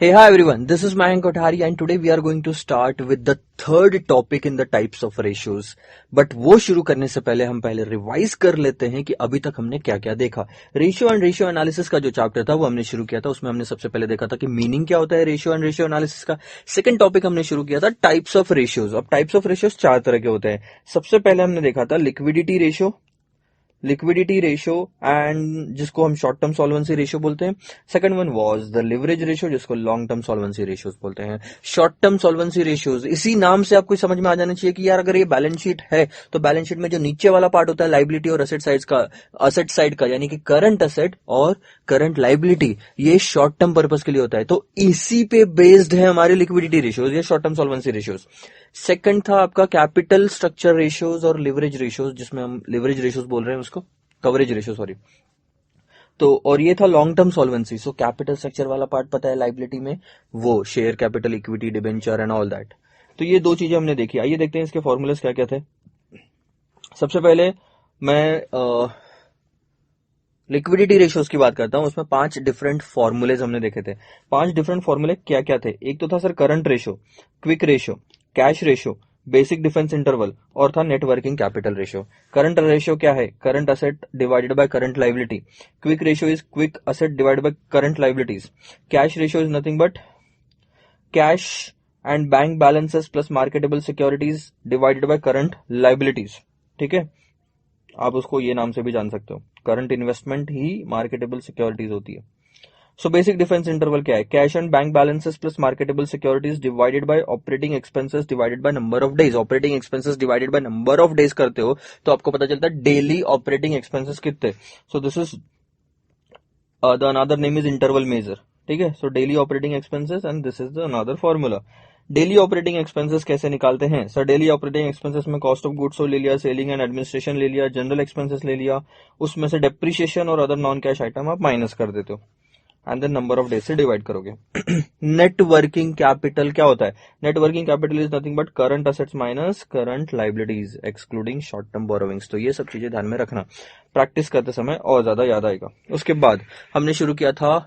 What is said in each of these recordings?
Hey, hi everyone. This is Mayank Kothari and today we are going to start with the third topic in the types of ratios. But वो शुरू करने से पहले हम पहले revise कर लेते हैं कि अभी तक हमने क्या क्या देखा। रेशियो एंड रेशियो एनालिसिस का जो चैप्टर था वो हमने शुरू किया था। उसमें हमने सबसे पहले देखा था कि मीनिंग क्या होता है रेशियो एंड रेशियो एनालिसिस का। सेकंड टॉपिक हमने शुरू किया था टाइप्स ऑफ रेशियोज। अब टाइप्स ऑफ रेशियोज चार तरह के होते हैं। सबसे पहले हमने देखा था लिक्विडिटी रेशियो एंड जिसको हम शॉर्ट टर्म सॉल्वेंसी रेशियो बोलते हैं। Second one was the leverage ratio जिसको लॉन्ग टर्म सॉल्वेंसी रेशियोज बोलते हैं। शॉर्ट टर्म सॉल्वेंसी रेशियोज इसी नाम से आपको समझ में आ जाना चाहिए कि यार अगर ये बैलेंस शीट है तो बैलेंस शीट में जो नीचे वाला पार्ट होता है लाइबिलिटी और असेट साइड का यानी कि करंट असेट और करंट लाइबिलिटी, ये शॉर्ट टर्म पर्पज के लिए होता है। तो इसी पे बेस्ड है हमारे लिक्विडिटी रेशियोज या short term solvency ratios. Second था आपका कैपिटल स्ट्रक्चर रेशियोज और लिवरेज रेशियोज, जिसमें हम लिवरेज रेशियोज बोल रहे हैं उसको, कवरेज रेशियो सॉरी। तो और ये था long term solvency. So capital structure वाला पार्ट पता है लाइबिलिटी में, वो share capital, equity, debenture and all that. तो ये दो चीजें हमने देखी। आइए देखते हैं इसके फॉर्मूलेस क्या क्या थे। सबसे पहले मैं लिक्विडिटी रेशियोज की बात करता हूं। उसमें 5 डिफरेंट फॉर्मूलेज हमने देखे थे। 5 डिफरेंट फॉर्मूले क्या क्या थे? एक तो था sir current ratio, quick ratio, cash ratio, basic defence interval और था net working capital ratio. Current ratio क्या है? Current asset divided by current liability. Quick ratio is quick asset divided by current liabilities. Cash ratio is nothing but cash and bank balances plus marketable securities divided by current liabilities. ठीक है, आप उसको ये नाम से भी जान सकते हो, करंट इन्वेस्टमेंट ही मार्केटेबल सिक्योरिटीज होती है। सो बेसिक डिफेंस इंटरवल क्या है? Cash and bank balances plus marketable securities divided bye operating expenses divided by number of days. Operating expenses divided by number of days करते हो तो आपको पता चलता है डेली ऑपरेटिंग एक्सपेंसेस कितने। So this is the another name is interval measure. ठीक है, so daily operating expenses and this is the another formula. Daily operating expenses कैसे निकालते हैं? सर डेली ऑपरेटिंग एक्सपेंसेस में कॉस्ट ऑफ गुड्स ले लिया, selling and administration ले लिया, जनरल एक्सपेंसेस ले लिया, उसमें से डेप्रिसिएशन और अदर नॉन कैश आइटम आप माइनस कर देते हो and then number of days से डिवाइड करोगे। नेट वर्किंग कैपिटल क्या होता है? Net working capital is nothing but current assets minus current liabilities excluding short term borrowings. तो ये सब चीजें ध्यान में रखना, प्रैक्टिस करते समय और ज्यादा याद आएगा। उसके बाद हमने शुरू किया था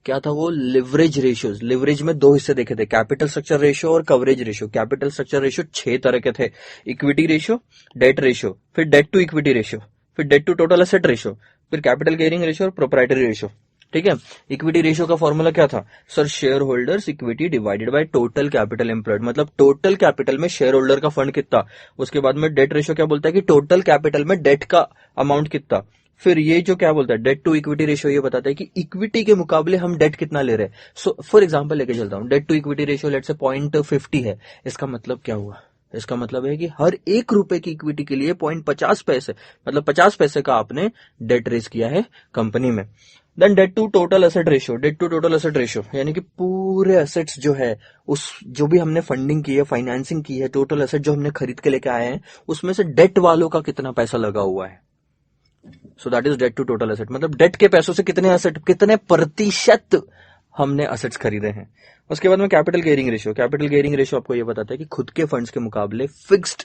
क्या था वो? Leverage ratios. लिवरेज में दो हिस्से देखे थे, कैपिटल स्ट्रक्चर रेशियो और coverage ratio. Capital structure ratio 6 तरह के थे, इक्विटी रेशियो, डेट रेशियो, फिर डेट टू इक्विटी रेशियो, फिर debt to total asset ratio, फिर कैपिटल गेयरिंग रेशियो और प्रोप्राइटरी रेशियो। ठीक है, इक्विटी रेशियो का फॉर्मूला क्या था? Sir shareholders equity divided by total capital employed, मतलब टोटल कैपिटल में शेयर होल्डर का फंड कितना। उसके बाद में डेट रेशियो क्या बोलता है कि टोटल कैपिटल में डेट का अमाउंट कितना। फिर ये जो क्या बोलता है डेट टू इक्विटी रेशियो, ये बताता है कि इक्विटी के मुकाबले हम डेट कितना ले रहे हैं। सो फॉर एग्जांपल लेके चलता हूं, debt to equity ratio let's say 0.50 है। इसका मतलब क्या हुआ? इसका मतलब है कि हर 1 रुपए की इक्विटी के लिए 0.50 पैसे, मतलब 50 पैसे का आपने डेट रेज किया है कंपनी में। Then debt to total asset ratio, debt to total asset ratio यानी कि पूरे एसेट्स जो है, उस जो भी हमने फंडिंग की है, फाइनेंसिंग की है, टोटल एसेट जो हमने खरीद के लेके आए हैं, उसमें से डेट वालों का कितना पैसा लगा हुआ है। So that is debt to total asset, मतलब डेट के पैसों से कितने एसेट, कितने प्रतिशत हमने एसेट्स खरीदे हैं। उसके बाद में capital gearing ratio. Capital gearing ratio आपको ये बताता है कि खुद के फंड्स के मुकाबले फिक्स्ड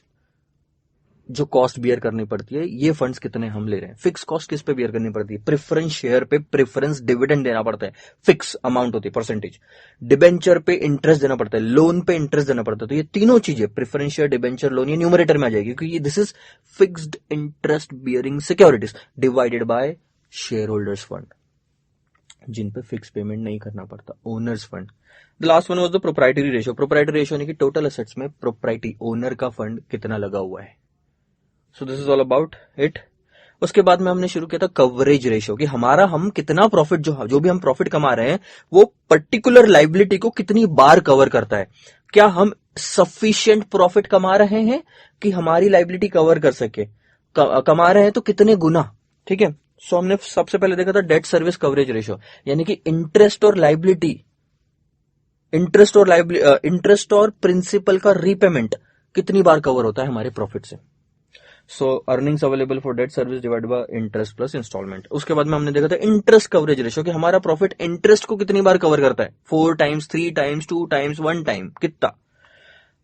जो कॉस्ट बियर करनी पड़ती है, ये फंड्स कितने हम ले रहे हैं। फिक्स कॉस्ट किस पे बियर करनी पड़ती है? प्रेफरेंस शेयर पे प्रेफरेंस डिविडेंड देना पड़ता है, फिक्स अमाउंट होती है परसेंटेज। डिबेंचर पे इंटरेस्ट देना पड़ता है, लोन पे इंटरेस्ट देना पड़ता है। तो ये तीनों चीजें प्रेफरेंस शेयर, डिबेंचर, लोन, ये न्यूमरेटर में आ जाएगी क्योंकि this is fixed interest bearing securities divided by shareholders fund, जिन पे फिक्स पेमेंट नहीं करना पड़ता, owners fund. The last one was the proprietary ratio. Proprietary ratio यानी कि टोटल एसेट्स में प्रोप्राइटी ओनर का फंड कितना लगा हुआ है। So this is all about it. उसके बाद में हमने शुरू किया था कवरेज रेशियो कि हमारा हम कितना प्रॉफिट, जो भी हम प्रॉफिट कमा रहे हैं वो पर्टिकुलर लाइबिलिटी को कितनी बार कवर करता है। क्या हम सफिशिएंट प्रॉफिट कमा रहे हैं कि हमारी लाइबिलिटी कवर कर सके, कमा रहे हैं तो कितने गुना। ठीक है, सो हमने सबसे पहले देखा था डेट सर्विस कवरेज रेशियो यानी कि इंटरेस्ट और प्रिंसिपल का रीपेमेंट कितनी बार कवर होता है हमारे प्रॉफिट से। So earnings available for debt service divide by interest plus installment. उसके बाद में हमने देखा था इंटरेस्ट कवरेज रेशियो कि हमारा प्रॉफिट इंटरेस्ट को कितनी बार कवर करता है, 4 टाइम्स, 3 टाइम्स, 2 टाइम्स, 1 टाइम, कितना।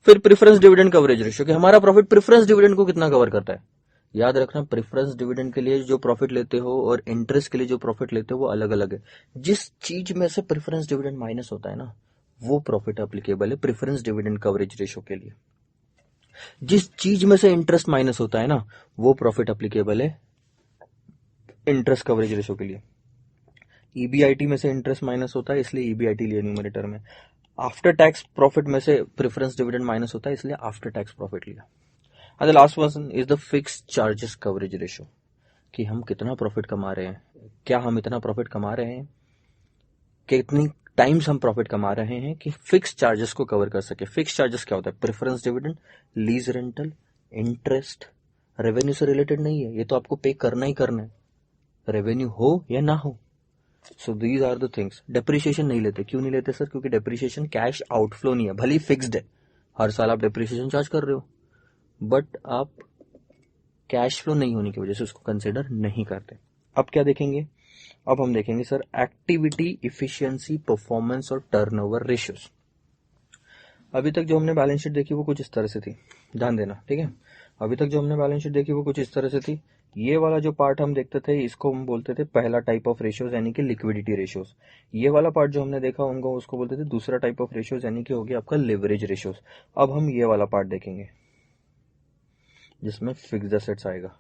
फिर प्रेफरेंस डिविडेंड कवरेज रेशियो कि हमारा प्रॉफिट प्रेफरेंस डिविडेंड को कितना कवर करता है। याद रखना, प्रेफरेंस डिविडेंड के लिए जो प्रॉफिट लेते हो और इंटरेस्ट के लिए जो प्रॉफिट लेते हो वो अलग अलग है। जिस चीज में से प्रेफरेंस डिविडेंड माइनस होता है ना, वो प्रॉफिट एप्लीकेबल है प्रेफरेंस डिविडेंड कवरेज रेशो के लिए। जिस चीज में से इंटरेस्ट माइनस होता है ना, वो प्रॉफिट एप्लीकेबल है इंटरेस्ट कवरेज रेशो के लिए। ईबीआईटी में से इंटरेस्ट माइनस होता है, इसलिए ईबीआईटी लिया न्यूमरेटर में। आफ्टर टैक्स प्रॉफिट में से प्रेफरेंस डिविडेंड माइनस होता है, इसलिए आफ्टर टैक्स प्रॉफिट लिया। And the last one is the fixed charges coverage ratio, कि हम कितना प्रॉफिट कमा रहे हैं, क्या हम इतना प्रॉफिट कमा रहे हैं, कितनी टाइम्स हम प्रॉफिट कमा रहे हैं कि फिक्स चार्जेस को कवर कर सके। फिक्स चार्जेस क्या होता है? Preference dividend, lease rental, interest. Revenue से रिलेटेड नहीं है, ये तो आपको पे करना ही करना है, रेवेन्यू हो या ना हो। So these are the things. Depreciation नहीं लेते। क्यों नहीं लेते सर? क्योंकि डेप्रिसिएशन कैश आउटफ्लो नहीं है, भले फिक्स्ड है, हर साल आप डेप्रिसिएशन चार्ज कर रहे हो, बट आप कैश फ्लो नहीं होने की वजह से उसको कंसिडर नहीं करते। अब क्या देखेंगे? अब हम देखेंगे सर एक्टिविटी इफिशियंसी, परफॉर्मेंस और टर्नओवर रेशियोज। अभी तक जो हमने बैलेंस शीट देखी वो कुछ इस तरह से थी, ध्यान देना, ठीक है। अभी तक जो हमने बैलेंस शीट देखी वो कुछ इस तरह से थी। ये वाला जो पार्ट हम देखते थे इसको हम बोलते थे पहला टाइप ऑफ रेशियोज, यानी कि लिक्विडिटी रेशियोज। ये वाला पार्ट जो हमने देखा उनको उसको बोलते थे दूसरा टाइप ऑफ रेशियोज, यानी कि हो गया आपका लिवरेज रेशियोज। अब हम ये वाला पार्ट देखेंगे जिसमें फिक्स्ड एसेट्स आएगा।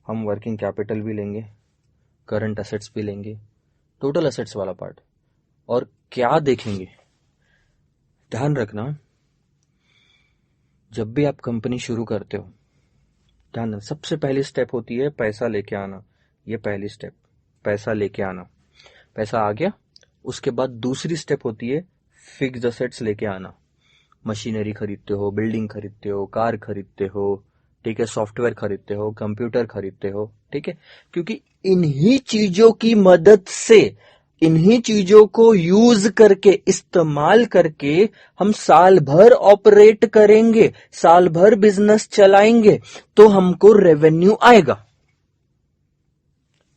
हम वर्किंग कैपिटल भी लेंगे, करंट एसेट्स भी लेंगे, टोटल एसेट्स वाला पार्ट। और क्या देखेंगे? ध्यान रखना, जब भी आप कंपनी शुरू करते हो, ध्यान रखना, सबसे पहली स्टेप होती है पैसा लेके आना। ये पहली स्टेप, पैसा लेके आना। पैसा आ गया, उसके बाद दूसरी स्टेप होती है फिक्स्ड एसेट्स लेके आना। मशीनरी खरीदते हो, बिल्डिंग खरीदते हो, कार खरीदते हो, ठीक है, सॉफ्टवेयर खरीदते हो, कंप्यूटर खरीदते हो, ठीक है। क्योंकि इन्हीं चीजों की मदद से, इन्हीं चीजों को यूज करके, इस्तेमाल करके हम साल भर ऑपरेट करेंगे, साल भर बिजनेस चलाएंगे, तो हमको रेवेन्यू आएगा।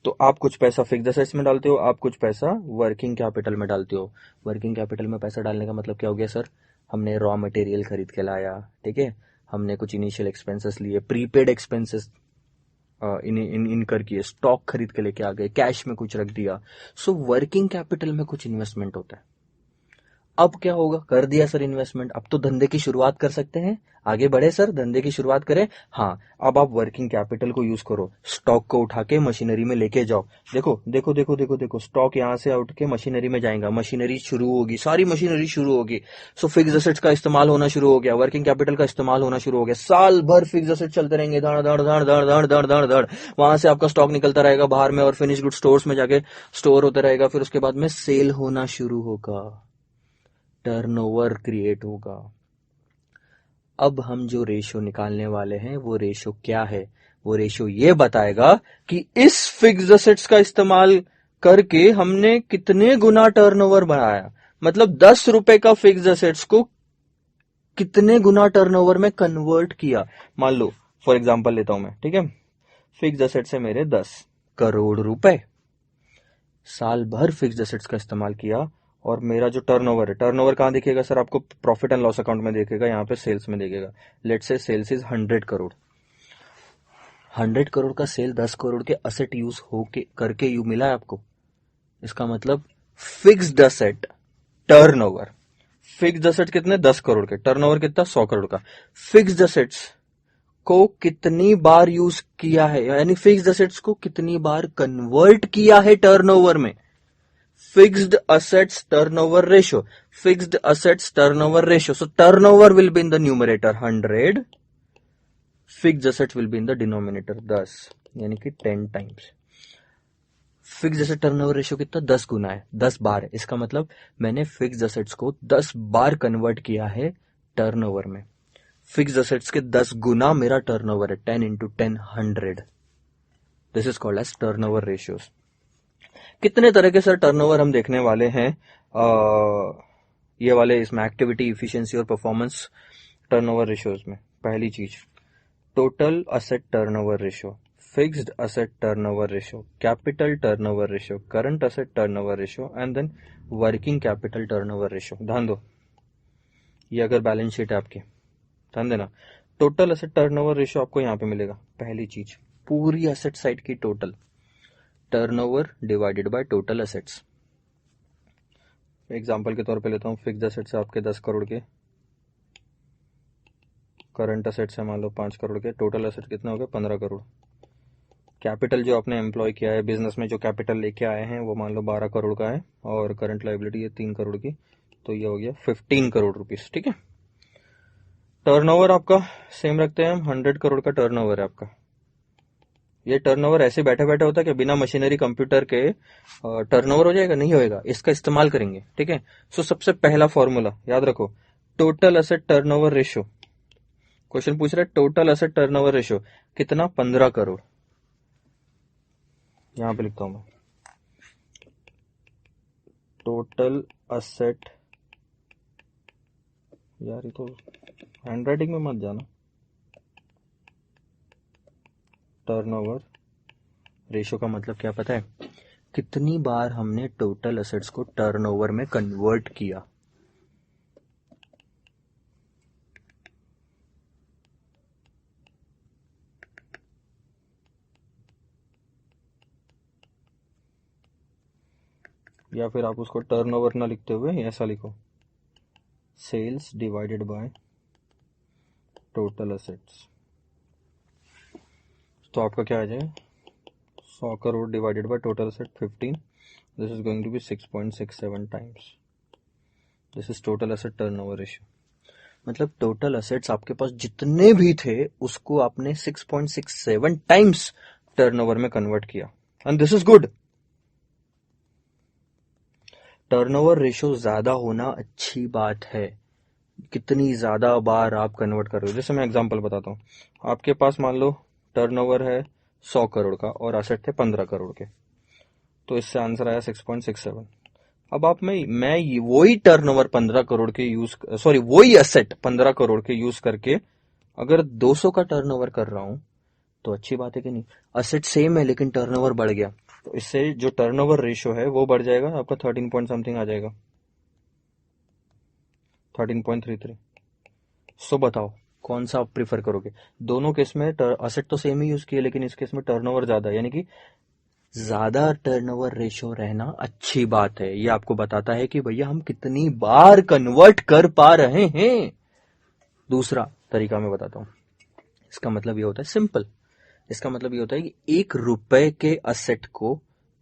तो आप कुछ पैसा फिक्स्ड एसेट्स में डालते हो, आप कुछ पैसा वर्किंग कैपिटल में डालते हो। वर्किंग कैपिटल में पैसा डालने का मतलब क्या हो गया सर? हमने रॉ मटेरियल खरीद के लाया, ठीक है, हमने कुछ इनिशियल एक्सपेंसेस लिए, प्रीपेड एक्सपेंसेस इनकर किए, स्टॉक खरीद के लेके आ गए, कैश में कुछ रख दिया। सो वर्किंग कैपिटल में कुछ इन्वेस्टमेंट होता है। अब क्या होगा? कर दिया सर इन्वेस्टमेंट, अब तो धंधे की शुरुआत कर सकते हैं, आगे बढ़े सर, धंधे की शुरुआत करें। हाँ, अब आप वर्किंग कैपिटल को यूज करो, स्टॉक को उठा के मशीनरी में लेके जाओ। देखो देखो देखो देखो देखो, स्टॉक यहां से उठ के मशीनरी में जाएगा, मशीनरी शुरू होगी, सारी मशीनरी शुरू होगी। सो फिक्स्ड एसेट्स का इस्तेमाल होना शुरू हो गया, वर्किंग कैपिटल का इस्तेमाल होना शुरू हो गया। साल भर फिक्स्ड एसेट चलते रहेंगे, धड़ धड़ धड़ धड़ धड़ धड़ धड़ धड़। वहां से आपका स्टॉक निकलता रहेगा बाहर में और फिनिश गुड स्टोर्स में जाके स्टोर होता रहेगा। फिर उसके बाद में सेल होना शुरू होगा, टर्नओवर क्रिएट होगा। अब हम जो रेशियो निकालने वाले हैं वो रेशियो क्या है? वो रेशियो ये बताएगा कि इस फिक्स्ड एसेट्स का इस्तेमाल करके हमने कितने गुना टर्नओवर बढ़ाया। मतलब 10 रुपए का फिक्स्ड एसेट्स को कितने गुना टर्नओवर में कन्वर्ट किया। मान लो फॉर एग्जांपल लेता हूं मैं, ठीक है, फिक्स्ड एसेट्स है मेरे 10 करोड़ रुपए, साल भर फिक्स्ड एसेट्स का इस्तेमाल किया, और मेरा जो टर्नओवर है, टर्नओवर कहां दिखेगा सर? आपको प्रॉफिट एंड लॉस अकाउंट में दिखेगा, यहां पे सेल्स में दिखेगा। Let's say sales is 100 crore. 100 crore का सेल 10 करोड़ के असेट यूज होके करके यू मिला है आपको। इसका मतलब fixed asset turnover, fixed asset कितने? 10 करोड़ के, टर्नओवर कितना? 100 करोड़ का। फिक्स्ड एसेट्स को कितनी बार यूज किया है, यानी फिक्स्ड एसेट्स को कितनी बार कन्वर्ट किया है टर्नओवर में। Fixed assets turnover ratio. Fixed assets turnover ratio. So turnover will be in the numerator 100. Fixed assets will be in the denominator 10, यानी कि 10 times. Fixed asset turnover ratio कितना? 10 गुना है, 10 बार है। इसका मतलब मैंने फिक्स्ड एसेट्स को 10 बार कन्वर्ट किया है टर्नओवर में। फिक्स्ड एसेट्स के 10 गुना मेरा टर्नओवर है, 10 into 10 100. This is called as turnover ratios. कितने तरह के सर टर्नओवर हम देखने वाले हैं ये वाले इसमें एक्टिविटी इफिशिएंसी और परफॉर्मेंस टर्नओवर रेशियोज में? पहली चीज total asset turnover ratio, fixed asset turnover ratio, capital turnover ratio, current asset turnover ratio and then working capital turnover ratio. ध्यान दो, ये अगर बैलेंस शीट है आपकी, ध्यान देना, टोटल एसेट टर्नओवर रेशियो आपको यहाँ पे मिलेगा। पहली चीज, पूरी एसेट साइड की total, turnover divided by total assets. Example के तौर पे लेता हूँ, फिक्स्ड एसेट्स है आपके 10 करोड़ के, करंट एसेट्स है मान लो 5 करोड़ के, टोटल एसेट कितना हो गया 15 करोड़। कैपिटल जो आपने एम्प्लॉय किया है बिजनेस में, जो कैपिटल लेके आए हैं वो मान लो 12 करोड़ का है, और करंट लायबिलिटी है 3 करोड़ की, तो ये हो गया 15 करोड़ रुपीस। ठीक है। टर्नओवर आपका सेम रखते हैं हम, 100 करोड़ का टर्नओवर है आपका। ये टर्नओवर ऐसे बैठे बैठे होता है कि बिना मशीनरी कंप्यूटर के टर्नओवर हो जाएगा? नहीं होएगा, इसका इस्तेमाल करेंगे। ठीक है। सो सबसे पहला फॉर्मूला याद रखो, total asset turnover ratio. Question पूछ रहा है टोटल एसेट टर्नओवर रेशियो कितना? 15 करोड़। यहां पे लिखता हूं मैं, टोटल एसेट, यार ये तो हैंडराइटिंग में मत जाना, टर्नओवर रेशियो का मतलब क्या पता है? कितनी बार हमने टोटल एसेट्स को टर्नओवर में कन्वर्ट किया। या फिर आप उसको टर्नओवर ना लिखते हुए ऐसा लिखो, sales divided by total assets. तो आपका क्या आ जाएगा? 100 crore divided by total asset 15, this is going to be 6.67 times. This is total asset turnover ratio. मतलब टोटल एसेट्स आपके पास जितने भी थे उसको आपने 6.67 टाइम्स टर्नओवर में कन्वर्ट किया, and this is good. Turnover ratio ज्यादा होना अच्छी बात है। कितनी ज्यादा बार आप कन्वर्ट कर रहे हो। जैसे मैं एग्जांपल बताता हूँ, आपके पास मान लो टर्नओवर है 100 करोड़ का और एसेट थे 15 करोड़ के, तो इससे आंसर आया 6.67। अब आप मैं वही टर्नओवर 15 करोड़ के यूज, सॉरी वही एसेट 15 करोड़ के यूज करके अगर 200 का टर्नओवर कर रहा हूं तो अच्छी बात है कि नहीं? एसेट सेम है लेकिन टर्नओवर बढ़ गया, तो इससे जो टर्नओवर रेशियो है वो बढ़ जाएगा, आपका 13 पॉइंट समथिंग आ जाएगा, 13.33। सो बताओ कौन सा आप प्रीफर करोगे? दोनों केस में एसेट तो सेम ही यूज किए, लेकिन इस केस में टर्नओवर ज्यादा है, यानी कि ज्यादा टर्नओवर रेशियो रहना अच्छी बात है। ये आपको बताता है कि भैया हम कितनी बार कन्वर्ट कर पा रहे हैं। दूसरा तरीका मैं बताता हूं, इसका मतलब ये होता है सिंपल, इसका मतलब ये होता है कि 1 रुपए के असेट को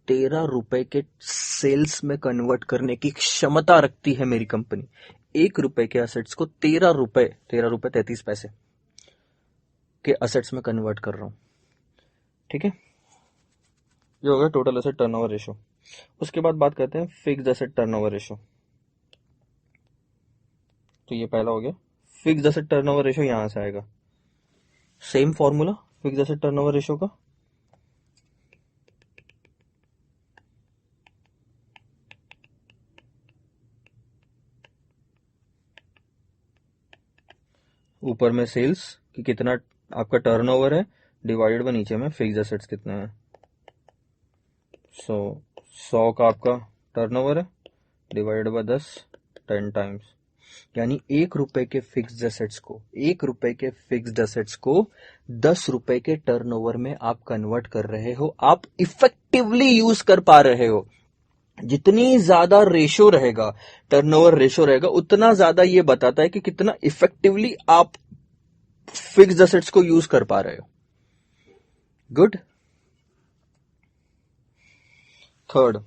13 रुपए के सेल्स में कन्वर्ट करने की क्षमता रखती है मेरी कंपनी। 1 रुपए के असेट्स को 13 रुपए, 13 रुपए 33 पैसे के असेट्स में कन्वर्ट कर रहा हूं। ठीक है, ये होगा टोटल एसेट टर्नओवर रेशियो। उसके बाद बात करते हैं फिक्स्ड एसेट टर्नओवर रेशियो। तो ये पहला हो गया, फिक्स्ड एसेट टर्नओवर रेशियो यहां से आएगा। Same formula fixed asset turnover ratio का, ऊपर में सेल्स कि कितना आपका टर्नओवर है डिवाइडेड बाय नीचे में फिक्स्ड एसेट्स कितना है। सो 100 का आपका टर्नओवर है डिवाइडेड बाय 10, 10 टाइम्स, यानी 1 रुपए के फिक्स्ड एसेट्स को, 1 रुपए के फिक्स्ड एसेट्स को 10 रुपए के टर्नओवर में आप कन्वर्ट कर रहे हो, आप इफेक्टिवली यूज कर पा रहे हो। जितनी ज्यादा रेशो रहेगा, टर्नओवर रेशो रहेगा, उतना ज्यादा ये बताता है कि कितना इफेक्टिवली आप फिक्स्ड एसेट्स को यूज कर पा रहे हो। Good. Third,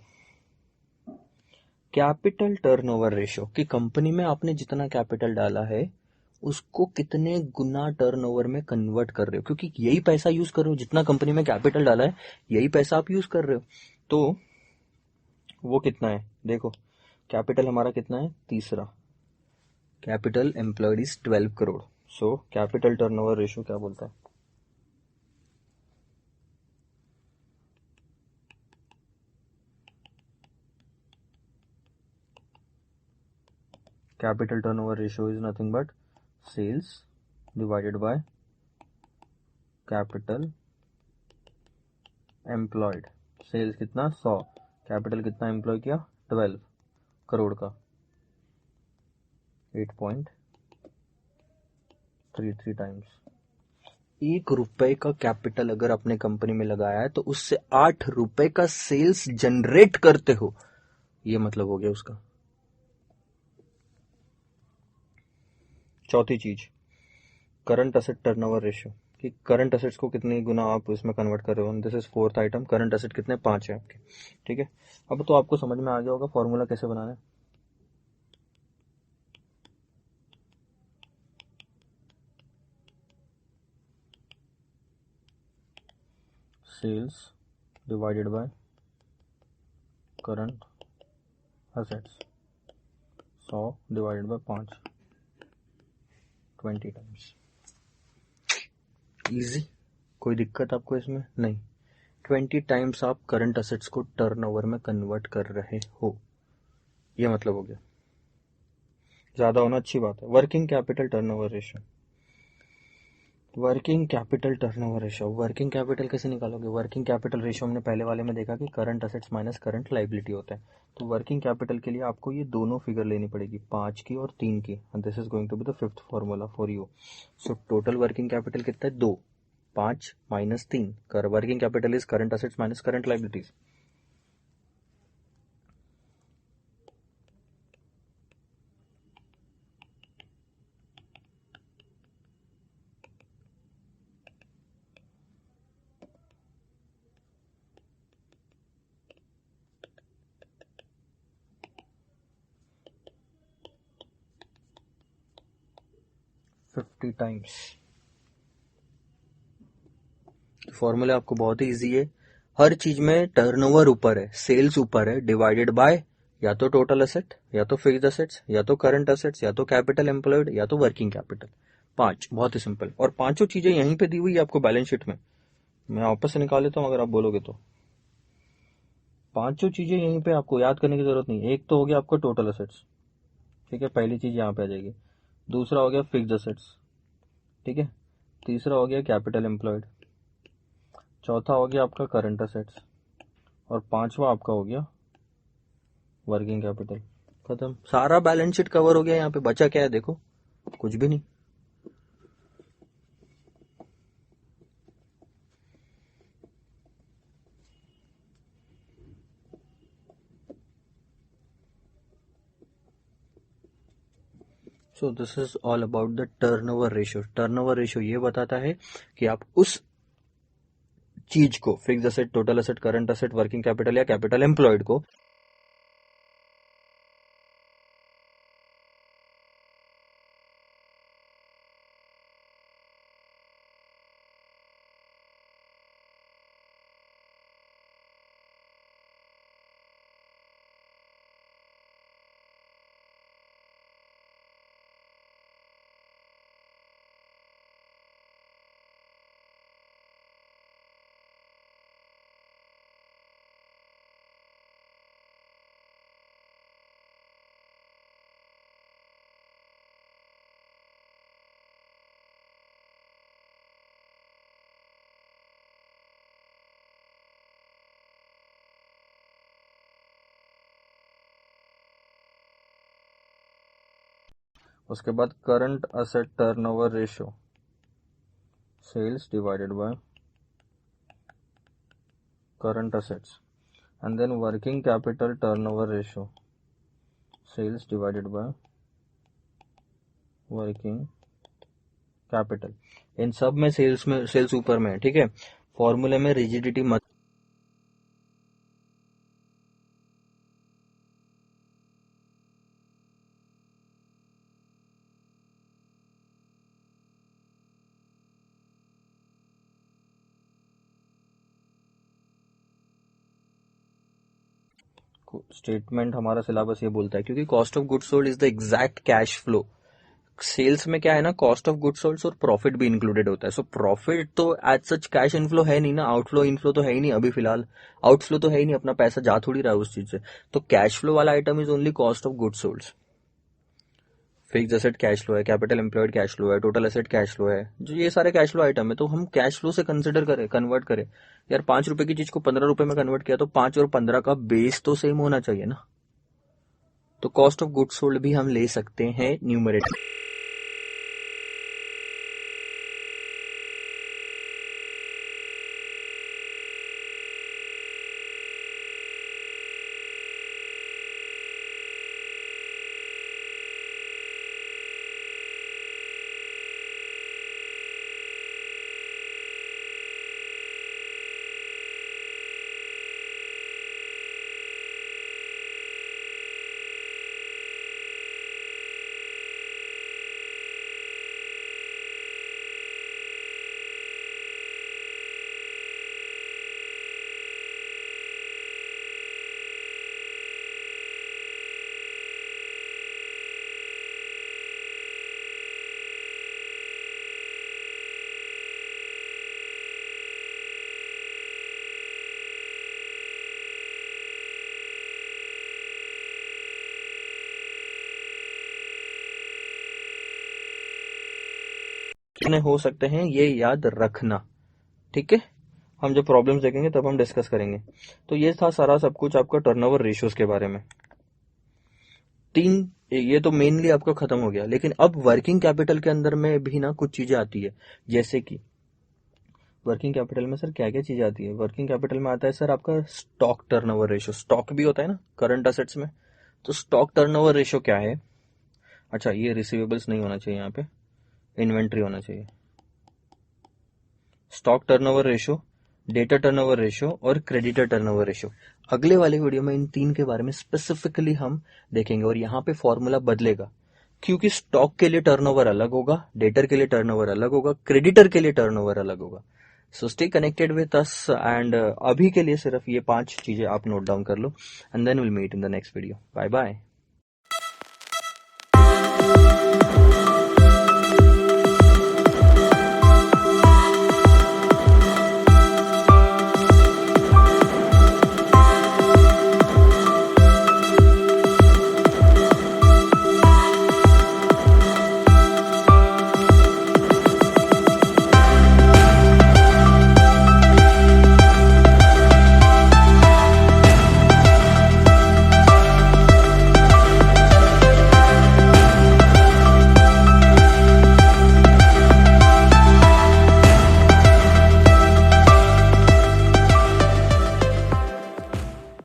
capital turnover ratio, कि कंपनी में आपने जितना कैपिटल डाला है उसको कितने गुना टर्नओवर में कन्वर्ट कर रहे हो, क्योंकि यही पैसा यूज कर रहे हो, जितना कंपनी में कैपिटल डाला है यही पैसा आप यूज कर रहे हो। तो वो कितना है देखो, कैपिटल हमारा कितना है? तीसरा, capital employed is 12 crore. So capital turnover ratio क्या बोलता है? Capital turnover ratio is nothing but sales divided by capital employed. Sales कितना? 100, कैपिटल कितना एम्प्लॉय किया? 12 करोड़ का, 8.8। 3 टाइम्स। 1 रुपए का कैपिटल अगर अपने कंपनी में लगाया है तो उससे 8 रुपए का सेल्स जनरेट करते हो, ये मतलब हो गया उसका। चौथी चीज, करंट असेट टर्नओवर रेशियो, कि करंट असेट्स को कितनी गुना आप इसमें कन्वर्ट कर रहे हो। This is 4th item. Current asset कितने, 5 है आपके, ठीक है। अब तो आपको समझ में आ गया होगा फॉर्मूला कैसे बनाना है। Sales divided by current assets, 100 divided by 5, 20 times. Easy, कोई दिक्कत आपको इसमें नहीं। 20 टाइम्स आप करंट असेट्स को टर्नओवर में कन्वर्ट कर रहे हो, ये मतलब हो गया। ज्यादा होना अच्छी बात है। Working capital turnover ratio, working capital turnover ratio, working capital कैसे निकालोगे। वर्किंग कैपिटल रेशियो हमने पहले वाले में देखा कि current assets minus current liability होता है। तो वर्किंग कैपिटल के लिए आपको ये दोनों फिगर लेनी पड़ेगी, 5 की और 3 की, and this is going to be the 5th formula for you. So total working capital कितना है, 2, 5 minus 3। Working capital is current assets minus current liabilities. Fifty times. Formula आपको बहुत ही इजी है। हर चीज में टर्नओवर ऊपर है, सेल्स ऊपर है, डिवाइडेड बाय या तो टोटल असेट, या तो फिक्स्ड असेट्स, या तो करंट असेट्स, या तो कैपिटल एम्प्लॉयड, या तो वर्किंग कैपिटल। 5, बहुत ही सिंपल। और पांचों चीजें यहीं पे दी हुई है आपको बैलेंस शीट में। मैं वापस से निकाल लेता हूं अगर आप बोलोगे तो। पांचों चीजें यहीं पे, आपको याद करने की जरूरत नहीं। एक तो हो गया आपका टोटल असेट्स, ठीक है, पहली चीज यहाँ पे आ जाएगी। दूसरा हो गया फिक्स्ड असेट्स, ठीक है। तीसरा हो गया कैपिटल एम्प्लॉयड। चौथा हो गया आपका करंट असेट्स। और पांचवा आपका हो गया वर्किंग कैपिटल। खत्म, सारा बैलेंस शीट कवर हो गया। यहाँ पे बचा क्या है देखो, कुछ भी नहीं। So this is all about the turnover ratio. Turnover ratio ये बताता है कि आप उस चीज को, fixed asset, total asset, current asset, working capital या कैपिटल एम्प्लॉयड को, उसके बाद current asset turnover ratio, sales divided by current assets, and then working capital turnover ratio, sales divided by working capital. इन सब में सेल्स ऊपर में है, ठीक है। फॉर्मूले में रिजिडिटी मत, स्टेटमेंट हमारा सिलेबस ये बोलता है, क्योंकि cost of goods sold is the exact cash flow. Sales में क्या है ना, कॉस्ट ऑफ गुड्स सोल्ड और प्रॉफिट भी इंक्लूडेड होता है। सो प्रॉफिट तो एज सच कैश इनफ्लो है नहीं ना, आउटफ्लो इनफ्लो तो है ही नहीं अभी फिलहाल, आउटफ्लो तो है ही नहीं, अपना पैसा जा थोड़ी रहा है उस चीज से। तो कैश फ्लो वाला item is only cost of goods sold. Fixed asset cash flow है, कैपिटल एम्प्लॉयड कैश फ्लो है, टोटल एसेट कैश फ्लो है, जो ये सारे कैश फ्लो आइटम है। तो हम कैश फ्लो से कंसिडर करें, कन्वर्ट करें। यार 5 रुपए की चीज को 15 रुपए में कन्वर्ट किया तो 5 और 15 का बेस तो सेम होना चाहिए ना। तो कॉस्ट ऑफ गुड्स सोल्ड भी हम ले सकते हैं न्यूमरेटर। कितने हो सकते हैं ये याद रखना, ठीक है। हम जब प्रॉब्लम्स देखेंगे तब हम डिस्कस करेंगे। तो ये था सारा सब कुछ आपका टर्नओवर रेशियोज के बारे में। ये तो मेनली आपका खत्म हो गया, लेकिन अब वर्किंग कैपिटल के अंदर में भी ना कुछ चीजें आती है, जैसे कि वर्किंग कैपिटल में सर क्या क्या चीजें आती है। वर्किंग कैपिटल में आता है सर आपका स्टॉक टर्नओवर रेशियो। स्टॉक भी होता है ना करंट असेट्स में, तो स्टॉक टर्नओवर रेशियो क्या है। अच्छा, ये रिसीवेबल्स नहीं होना चाहिए, यहाँ पे इन्वेंट्री होना चाहिए। Stock turnover ratio, data turnover ratio और क्रेडिटर टर्नओवर रेशियो। अगले वाले वीडियो में इन तीन के बारे में स्पेसिफिकली हम देखेंगे, और यहाँ पे फॉर्मूला बदलेगा, क्योंकि स्टॉक के लिए टर्नओवर अलग होगा, डेटर के लिए टर्नओवर अलग होगा, क्रेडिटर के लिए टर्नओवर अलग होगा। So stay connected with us, and अभी के लिए सिर्फ ये 5 चीजें आप नोट डाउन कर लो, and then will meet in the next video. Bye bye.